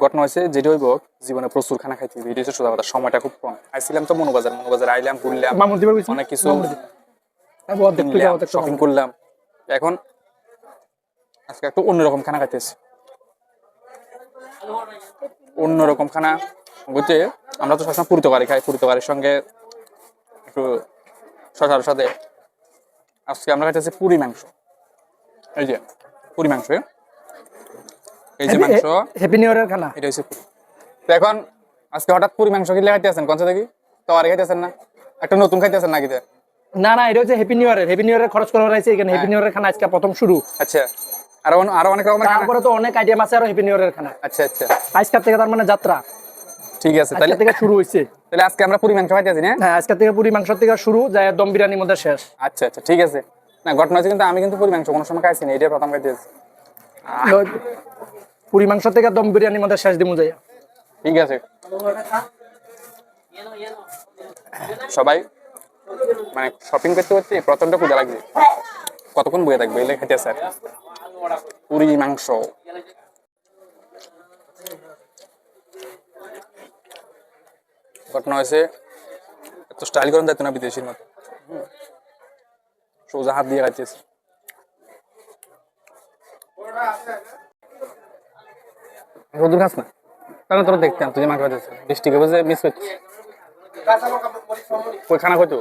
ঘটনা হয়েছে যেটা হইব জীবনে প্রচুর খানা খাইতে হবে, এটা হচ্ছে সোজা কথা। সময়টা খুব কম। আইছিলাম তো মনোবাজার আইলাম, ঘুরলাম, অনেক কিছু শপিং করলাম। এখন আজকে একটু অন্যরকম খানা খাইতেছি, অন্যরকম খানা বলতে আমরা তো সবসময় পুরি খাই, পুরি সঙ্গে একটু শশার সাথে। আজকে আমরা খাইতেছি পুরি মাংস। এই যে পুরি মাংস, এই যে মাংস, হ্যাপি নিউ ইয়ারের খানা এটা হচ্ছে পুরি। তো এখন আজকে হঠাৎ পুরি মাংস কিনলে খাইতেছেন কোন দেখি? তো আর খাইতেছেন না, একটা নতুন খাইতেছেন নাকি? না না, এটা হচ্ছে হ্যাপি নিউ ইয়ারের খরচ করা হয়েছে এখানে। হ্যাপি নিউ ইয়ারের খানা আজকে প্রথম শুরু। আচ্ছা, আরো অনেক রকমের খানা, তারপরে তো অনেক আইটেম আছে আরো হ্যাপি নিউ ইয়ারের খানা। আচ্ছা আচ্ছা, আজকের থেকে তার মানে যাত্রা। ঠিক আছে, তাহলে থেকে শুরু হইছে। তাহলে আজকে আমরা পুরি মাংস খাইতেছি না? হ্যাঁ, আজকের থেকে পুরি মাংস থেকে শুরু, যায় দম বিরিয়ানির মধ্যে শেষ। আচ্ছা আচ্ছা, ঠিক আছে। না ঘটনা হচ্ছে কিন্তু আমি কিন্তু পুরি মাংস কোনো সময় খাইছি না, এটা প্রথম খাইতেছি। পুরি মাংস থেকে দম বিরিয়ানির মধ্যে শেষ দিমু যাইয়া। ঠিক আছে, সবাই মানে শপিং করতে করতে প্রথমটা পূজা লাগবে, কতক্ষণ বয়ে থাকবে এলে খাইতে স্যার পুরি মাংস। ঘটনা হয়েছে এত স্টাইল করেন যাইতো না বিদেশির মতো, সোজা হাত দিয়ে খাইতেছি। রোদুর খাস না তাহলে তোরা দেখতাম তুই মাংস খাইতেছিস, ডিস্ট্রিক্টে বসে মিস করছিস। ওই খানা কত